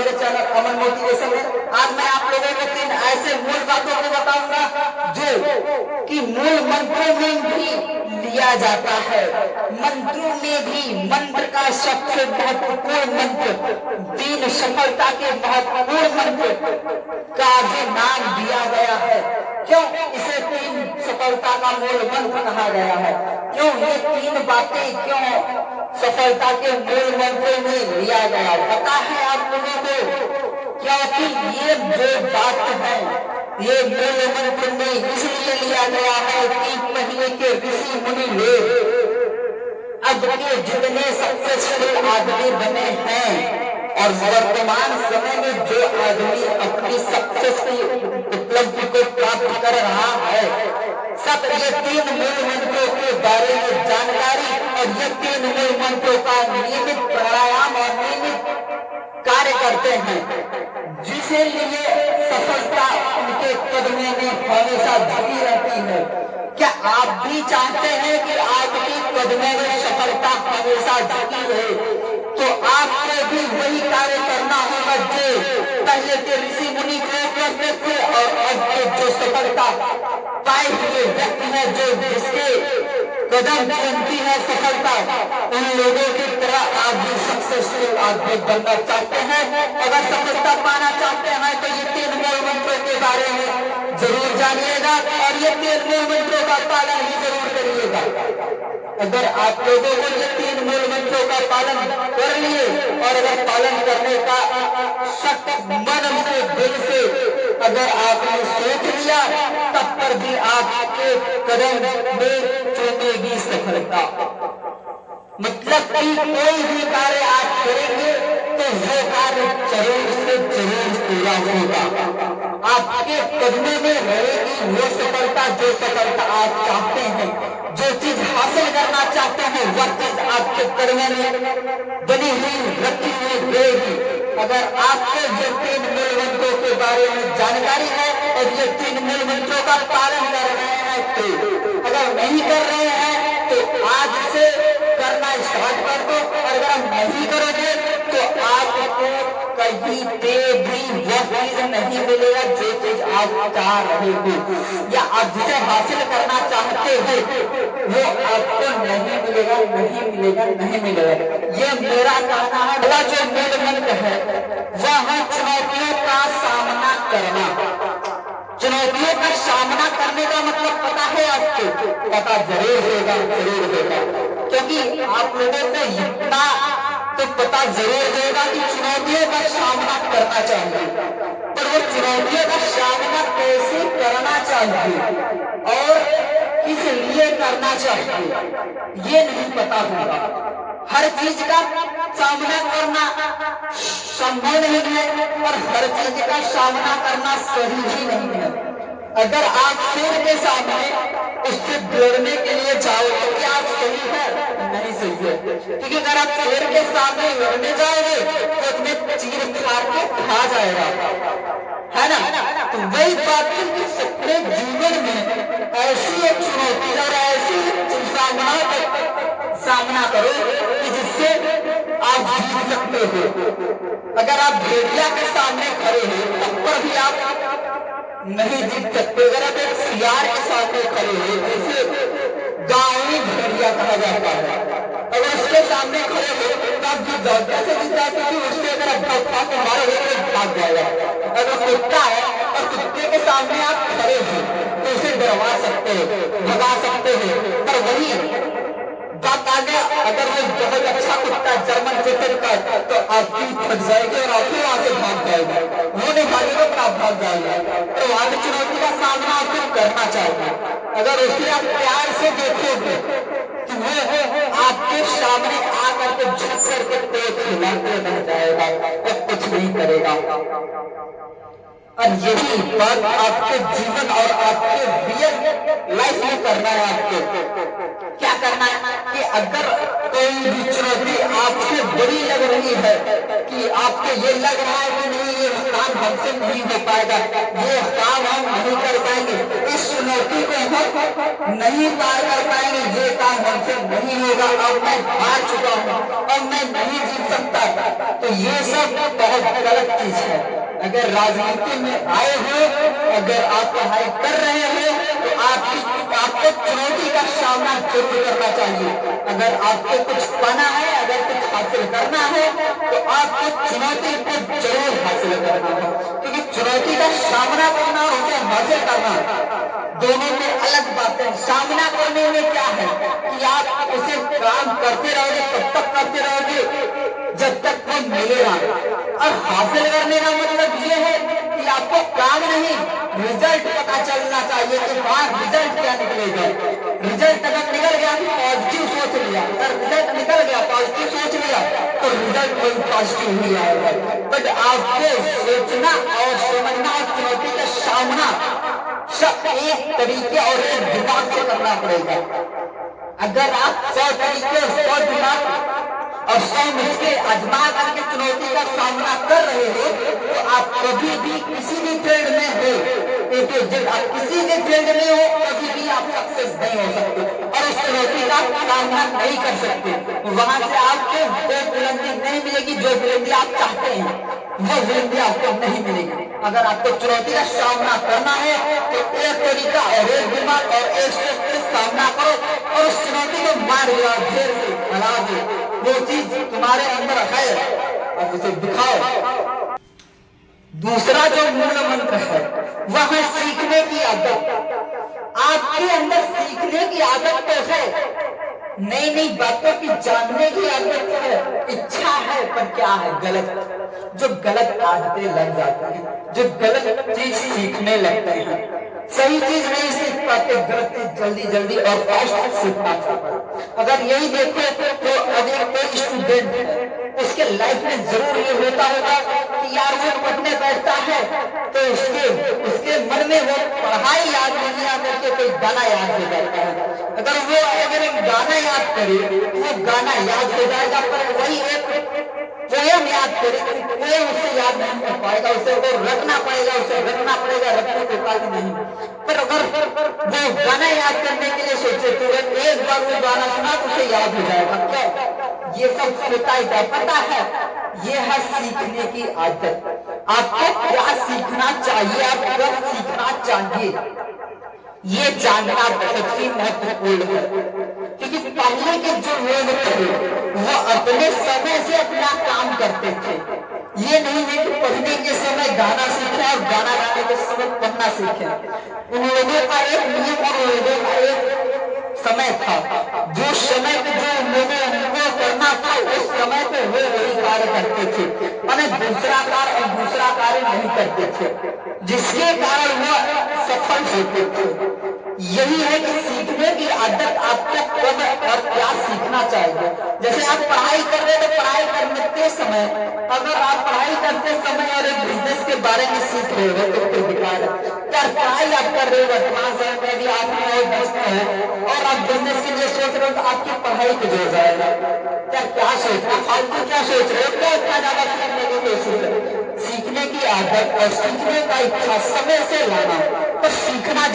मेरे चैनल अमन मोटिवेशन में। आज मैं आप लोगों को 3 ऐसे मूल बातों को बताऊंगा जो कि मूल मंत्रों में भी लिया जाता है। मंत्रों में भी मंत्र का सबसे महत्वपूर्ण मंत्र, 3 सफलता के महत्वपूर्ण मंत्र का भी नाम दिया गया है। क्यों इसे 3 सफलता का मूल मंत्र कहा गया है? क्यों ये 3 बातें क्यों सफलता के मूल मंत्र में लिया गया? पता है आप लोगों को? क्योंकि ये जो बात है ये मूल मंत्र में इसलिए लिया गया है कि पहले के ऋषि मुनि लोग अब के जितने सक्सेसफुल आदमी बने हैं और वर्तमान समय में जो आदमी अपनी सक्सेस की उपलब्धि को प्राप्त कर रहा है, सब ये 3 मूल मंत्रों के बारे में जानकारी और ये 3 मूल मंत्रों का नियमित प्राणायाम और नियमित कार्य करते हैं, जिसे लिए सफलता उनके कदमों में हमेशा झुकी रहती है। क्या आप भी चाहते हैं कि आपके कदमों में सफलता हमेशा झुकी रहे? तो आपको भी वही कार्य करना होगा जो पहले के ऋषि मुनि लोग करते थे और अब के जो सफलता पाए हुए व्यक्ति है, जो जिसके कदम चुनती है सफलता, उन लोगों की तरह आप भी सक्सेसफुल आदमी बनना चाहते हैं। अगर सफलता पाना चाहते हैं तो ये 3 मूल मंत्रों के बारे में जरूर जानिएगा और ये 3 मूल मंत्रों का पालन भी जरूर करिएगा। अगर आप लोगों को ये 3 मूल मंत्रों का पालन कर लिए और अगर पालन करने का सख्त मन से दिल से अगर आपने सोच लिया, तब पर भी आपके कदम में चुनेगी सफलता। मतलब कि कोई भी कार्य आप करेंगे तो वो कार्य जरूर से जरूर पूरा होगा। आपके कदमों में रहेगी वो सफलता, जो सफलता आप चाहते हैं, जो चीज हासिल करना चाहते हैं, वह चीज आपके कदमों में बनी हुई रखी हुई रहेगी। अगर आपको ये 3 मूल मंत्रों के बारे में जानकारी है और ये 3 मूल मंत्रों का पालन कर रहे हैं, तो अगर नहीं कर रहे हैं तो आज से करना स्टार्ट कर दो। और अगर नहीं करोगे तो आपको कहीं पे भी वह चीज नहीं मिलेगा जो चीज आप चाह रहे हो या आप जिसे हासिल करना चाहते हो, वो आपको नहीं मिलेगा, नहीं मिलेगा, नहीं मिलेगा। ये मेरा कहना है। अगला जो मूल मंत्र है वह है चुनौतियों का सामना करना। चुनौतियों का सामना करने का मतलब पता है आपको? पता जरूर होगा, जरूर होगा, क्योंकि आप लोगों को इतना तो पता जरूर होगा कि चुनौतियों का सामना करना चाहिए, पर वो चुनौतियों का सामना कैसे करना चाहिए और किस लिए करना चाहिए ये नहीं पता होगा। हर चीज का सामना करना संभव नहीं है और हर चीज का सामना करना सही भी नहीं है। अगर आप शेर के सामने उससे लड़ने के लिए जाओ तो क्या आप सही है? नहीं सही है, क्योंकि अगर आप शेर के सामने लड़ने जाओगे तो तुम्हें चीर फाड़ के खा जाएगा, है ना? तो वही बात है कि अपने जीवन में ऐसी एक चुनौती और ऐसी सामना करो कि जिससे आप जीत सकते हो। अगर आप भेड़िया के सामने खड़े हो तब पर भी आप नहीं जीत सकते। अगर आप एक सियार के सामने खड़े हो, जिसे गांवी भेड़िया कहा जाता है, अगर उसके सामने खड़े हो तो आप जीत जाओ। कैसे जीत जाओ? क्योंकि उससे अगर आप मारोगे तो भाग जाएगा। अगर कुत्ता है और कुत्ते के सामने आप खड़े हो तो उसे डरवा सकते हो, भगा सकते हो, पर वही बात आगे अगर वो बहुत अच्छा कुत्ता जर्मन शेफर्ड का तो आपकी फट जाएगी और आप वहां से भाग जाएगा। वो नहीं भागेगा पर आप भाग जाएगा। तो वहां की चुनौती का सामना आपको करना चाहिए। अगर उसे आप प्यार से देखोगे तो वो आपके सामने आकर के झुक करके पेट हिलाते रह जाएगा और कुछ नहीं करेगा। और यही बात आपके जीवन और आपके रियल लाइफ में करना है। आपको क्या करना है कि अगर कोई भी चुनौती आपसे बड़ी लग रही है, कि आपको ये लग रहा है कि नहीं ये काम हमसे नहीं हो पाएगा, ये काम हम नहीं कर पाएंगे, इस चुनौती को हम नहीं पार कर पाएंगे, ये काम हमसे नहीं होगा, अब मैं हार चुका हूँ, अब मैं नहीं जीत सकता, तो ये सब बहुत गलत चीज अगर राजनीति में आए हो, अगर आप पढ़ाई कर रहे हो तो आपको चुनौती का सामना जरूर करना चाहिए। अगर आपको कुछ पाना है, अगर कुछ हासिल करना है तो आपको चुनौती को जरूर हासिल करना है, क्योंकि चुनौती का सामना करना और उसे हासिल करना दोनों में अलग बात है। सामना करने में क्या है कि आप उसे काम करते रहोगे, तब तक करते रहोगे जब तक वो मिलेगा, और हासिल करने का मतलब ये है कि आपको काम नहीं, रिजल्ट पता चलना चाहिए कि हाँ रिजल्ट क्या निकलेगा। रिजल्ट अगर निकल गया तो पॉजिटिव सोच लिया, अगर रिजल्ट निकल गया पॉजिटिव सोच लिया तो रिजल्ट कोई पॉजिटिव ही आएगा। बट आपको सोचना और समझना और चुनौती का सामना सब एक तरीके और एक दिमाग से करना पड़ेगा। अगर आप 100 तरीके 100 दिमाग और 100 नुस्खे आजमा करके चुनौती का सामना कर रहे हो तो आप कभी भी किसी भी फील्ड में हो, आप किसी भी फील्ड में हो, कभी भी आप सक्सेस नहीं हो सकते और उस चुनौती का सामना नहीं कर सकते। वहां से आपको वो बुलंदी नहीं मिलेगी जो बुलंदी आप चाहते हैं, वो बुलंदी आपको नहीं मिलेगी। अगर आपको चुनौती का सामना करना है तो एक तरीका और एक दिमाग और एक सोच से सामना करो और उस चुनौती को मार दो, ढेर से हरा दो। वो चीज तुम्हारे अंदर है और उसे दिखाओ। दूसरा जो मूल मंत्र है वह है सीखने की आदत। आपके अंदर सीखने की आदत तो है, नई नई बातों की जानने की आदत है, इच्छा है, पर क्या है गलत, जो गलत आदतें लग जाती हैं, जो गलत चीज सीखने लगते हैं, सही चीज नहीं सीख पाते, गलत चीज जल्दी जल्दी और फास्ट सीख पाते। अगर यही देखो तो अगर कोई स्टूडेंट है उसके लाइफ में जरूर ये होता होगा कि यार वो पढ़ने बैठता है तो उसके मन में वो पढ़ाई याद नहीं आकर के कोई गाना याद हो जाता है। अगर एक गाना याद करे तो वो गाना याद हो जाएगा, पर वही एक पोयम याद करे पोयम उससे याद नहीं कर पाएगा, उसे वो रखना पड़ेगा, रखने के बाद नहीं। पर अगर वो गाना याद करने के लिए सोचे तो एक बार वो गाना सुना तो उसे याद हो जाएगा। क्या ये सब होता है पता है, ये है सीखने की आदत। आपको क्या सीखना चाहिए, आप क्या सीखना चाहिए, ये जानना बहुत ही महत्वपूर्ण है। क्योंकि पहले के जो लोग थे वो अपने समय से अपना काम करते थे। ये नहीं है कि पढ़ने के समय गाना सीखे और गाना गाने के समय पढ़ना सीखे। उन लोगों का एक नियम और उन लोगों का एक समय था, जो समय पे जो लोगों को करना था उस समय पे वो वही कार्य करते थे, माने दूसरा कार्य नहीं करते थे, जिसके कारण वो सफल होते थे। यही है कि सीखने की आदत आपको कब और क्या सीखना चाहिए। जैसे आप पढ़ाई कर रहे हो तो पढ़ाई करते समय अगर आप पढ़ाई करते समय और एक बिजनेस के बारे में सीख रहे हो तो फिर बेकार है। क्या पढ़ाई आप कर रहे हो वर्तमान समय में भी आप और आप बिजनेस के लिए सोच रहे हो तो आपकी पढ़ाई को जोड़ जाएगा। क्या सोच रहे हो, फालतू क्या सोच रहे हो, क्या इतना ज्यादा सीखने की कोशिश है। सीखने की आदत और सीखने का इच्छा समय से लाना, पर सीखना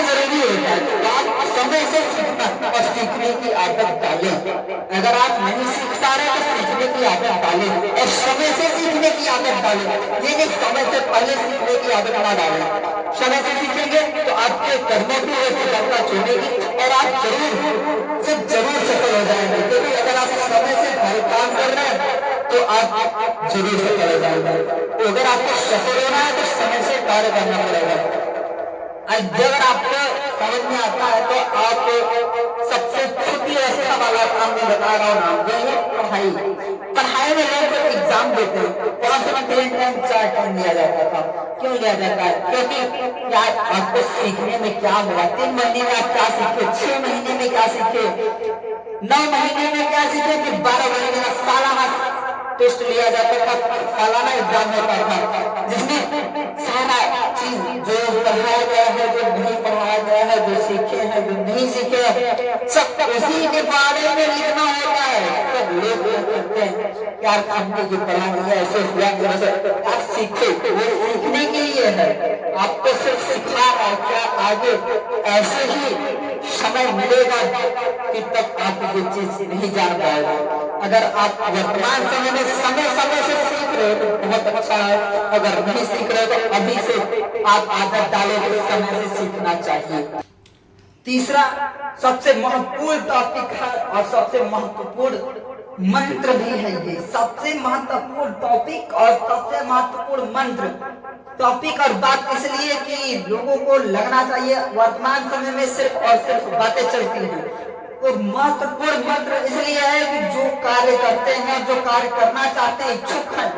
जरूरी होता है। तो आप समय से सीखना और सीखने की आदत डालें। अगर आप नहीं सीख पा रहे तो सीखने की आदत डालें और समय से सीखने की आदत डालें। ये नहीं समय से पहले सीखने की आदत ना डालें। समय से सीखेंगे तो आपके कर्मों की वो सफलता चुनेगी और आप जरूर सफल हो जाएंगे। क्योंकि अगर आप समय से हर काम कर रहे हैं तो आप जरूर सफल हो जाएंगे। तो अगर आपको सफल होना है तो समय से कार्य करना पड़ेगा। अगर आपको समझ में आता है तो आप सबसे छोटी अवस्था वाला काम मैं बता रहा हूँ ना, वही है पढ़ाई में लोग एग्जाम देते हैं, वहां से 3 टाइम 4 टाइम लिया जाता था। क्यों लिया जाता है? क्योंकि क्या आपको सीखने में क्या मिला, 3 महीने में आप क्या सीखे, 6 महीने में क्या सीखे, 9 महीने में क्या सीखे, फिर 12 महीने में सालाना टेस्ट लिया जाता था, सालाना एग्जाम होता था, जिसमें सारा चीज जो पढ़ाया गया है, जो नहीं पढ़ाया गया है, जो सीखे हैं, जो नहीं सीखे हैं, सब उसी के बारे में लिखना होता है। सब लोग कहते हैं यार हमने जो पढ़ा नहीं है ऐसे हुआ, आप सीखे, वो सीखने के लिए है, आपको सिर्फ सिखा रहा है। क्या आगे ऐसे ही समय मिलेगा कि तब आप ये चीज नहीं जान पाएगा। अगर आप वर्तमान समय में समय से सीख रहे हो तो बहुत अच्छा है। अगर नहीं सीख रहे तो अभी से आप आदत डालो, इस समय से सीखना चाहिए। तीसरा सबसे महत्वपूर्ण टॉपिक है और सबसे महत्वपूर्ण मंत्र भी है। ये सबसे महत्वपूर्ण टॉपिक और सबसे महत्वपूर्ण मंत्र टॉपिक और बात इसलिए कि लोगों को लगना चाहिए वर्तमान समय में सिर्फ और सिर्फ बातें चलती हैं। तो महत्वपूर्ण मंत्र इसलिए है कि जो कार्य करते हैं, जो कार्य करना चाहते हैं, इच्छुक हैं,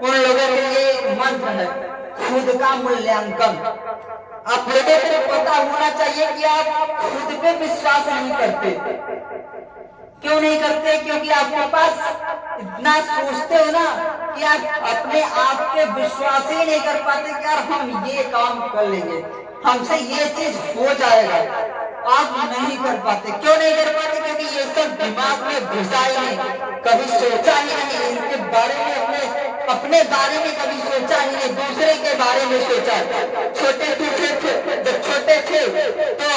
उन लोगों के लिए एक मंत्र है, खुद का मूल्यांकन। आप लोगों को पता होना चाहिए कि आप खुद पे विश्वास नहीं करते। क्यों नहीं करते? क्योंकि आपके पास इतना सोचते हो ना कि आप अपने आप पे विश्वास ही नहीं कर पाते कि यार हम ये काम कर लेंगे, हमसे ये चीज हो जाएगा। आप नहीं कर पाते। क्यों नहीं कर पाते? क्योंकि ये सब दिमाग में घुसा ही नहीं, कभी सोचा ही नहीं इनके बारे में, अपने बारे में कभी सोचा ही नहीं, दूसरे के बारे में सोचा। छोटे जब छोटे थे तो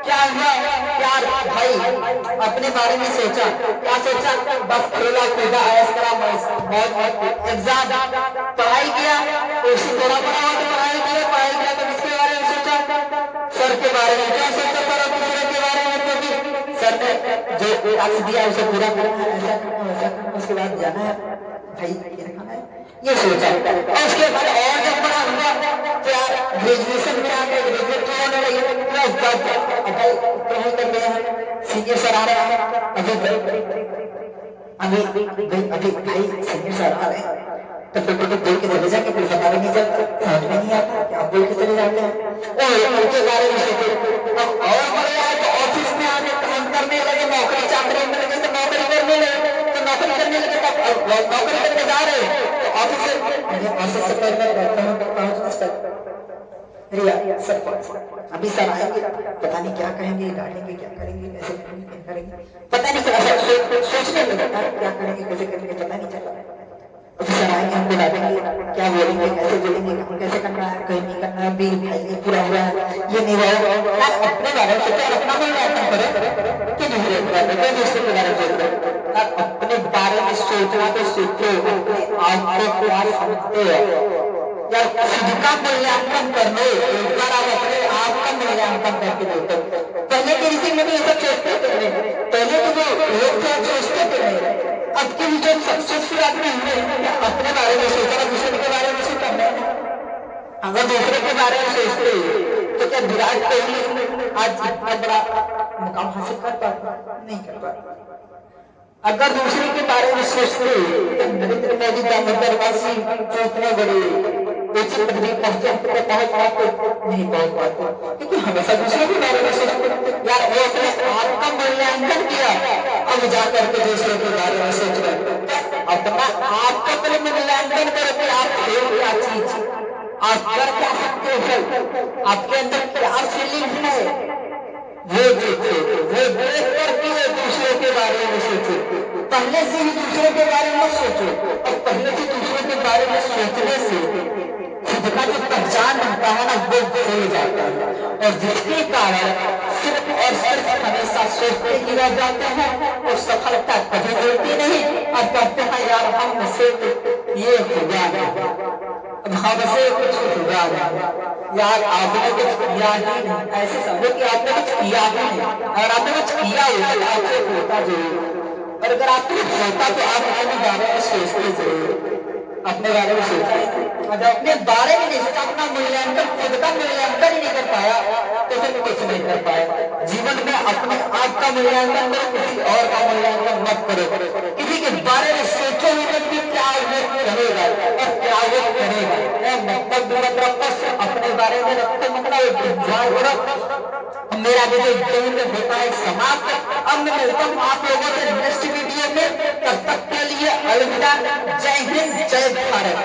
क्या हुआ? प्यार भाई अपने बारे में सोचा, क्या सोचा? बस खेला कूदा ऐश करा, बहुत एग्जाम पढ़ाई किया, उसी थोड़ा बड़ा हो तो पढ़ाई किया तो किसके बारे में सोचा? सर के बारे में। क्या सोचा? सर और दूसरे के बारे में, क्योंकि सर ने जो टास्क दिया उसे पूरा करना है, ऐसा करना वैसा करना, उसके बाद जाना है भाई ये खाना है, ये सोचा। और उसके बाद और जब बड़ा हुआ तो यार ग्रेजुएशन में आ गए, ग्रेजुएट होने लगे, सीनियर सर आ रहे हैं, अभी भाई सीनियर सर आ रहे हैं तो फिर तो बोल के चले जाएंगे, फिर पता नहीं चलता, समझ में नहीं आता कि आप बोल के चले जाते हैं। उनके बारे में सोचो। अब और बड़े आए तो ऑफिस में आके काम करने लगे, नौकरी चाकरी में लगे तो नौकरी करने लगे, तो नौकरी करने लगे तो नौकरी करने जा रहे तो ऑफिस से पहले रहता हूँ तो अभी सर आएंगे, पता नहीं क्या कहेंगे, डांटेंगे, क्या करेंगे, कैसे करेंगे, पता नहीं चला। सोचने लगे क्या करेंगे, कैसे करेंगे, पता नहीं चला। अभी सर आएंगे, हमको डांटेंगे, क्या बोलेंगे, कैसे बोलेंगे, काम कैसे करना है, कहीं नहीं करना है, बिल भाई ये पूरा हुआ है, ये नहीं हुआ। अपने बारे में सोचो, अपना मूल्यांकन करो कि दूसरे के बारे में, कोई दूसरे के बारे में सोचो। अपने बारे में सोचना तो सीखो, आपको क्या समझते हो यार, खुद का मूल्यांकन कर लो। एक बार आप अपने आप का मूल्यांकन करके देखो। पहले के ऋषि मुनि ये सब सोचते थे, पहले तो जो लोग थे सोचते थे। अब के जो सक्सेसफुल आदमी हुए अपने बारे में सोचा, दूसरे के बारे में सोचा। अगर दूसरे के बारे में सोचते तो क्या विराट कोहली आज इतना बड़ा मुकाम हासिल कर पाता? नहीं कर पाता। अगर दूसरे के बारे में सोचते तो नरेंद्र मोदी दामोदरवासी जो इतने बड़े ऊंची पदवी पहुंचे पहुंच पाते नहीं पहुंच पाते, क्योंकि हमेशा दूसरे के बारे में सोचते। यार वो अपने आप का मूल्यांकन किया, अब जाकर के दूसरे के बारे में सोच रहे। अपना आप का पहले मूल्यांकन करो कि आप क्या चीज, आप कर क्या सकते हो, आपके अंदर क्या फीलिंग है, वो देखो, वो देख करके दूसरे के बारे में सोचो। पहले से ही दूसरे के बारे में सोचो, और पहले से दूसरे के बारे में सोचने से खुद का जो पहचान रहता है ना वो भूल जाता है, और जिसके कारण सिर्फ और सिर्फ हमेशा सोचते ही रह जाते हैं और सफलता कभी मिलती नहीं। और कहते हैं यार हमसे ये हुआ नहीं, हमसे कुछ हुआ नहीं। यार आपने कुछ किया ही नहीं, ऐसे समझो कि आपने कुछ किया ही नहीं। अगर आपने कुछ किया होगा तो आपसे होता जरूर, और अगर आपको होता तो आप अपने बारे में सोचते जरूर। अपने बारे में सोचा ही नहीं, अगर अपने बारे में नहीं सोचा, अपना मूल्यांकन, खुद का मूल्यांकन ही नहीं कर पाया तो फिर कुछ नहीं कर पाया। जीवन में अपने आप का मूल्यांकन करो, किसी और का मूल्यांकन मत करो। किसी के बारे में सोचो ही मत कि क्या वो करेगा और क्या वो करेगा। मतलब अपने बारे में रखते, मतलब मेरा वीडियो होता है समाप्त। अब मैं मिलता हूँ आप लोगों से नेक्स्ट वीडियो में, तब तक के लिए अलविदा। जय हिंद, जय भारत।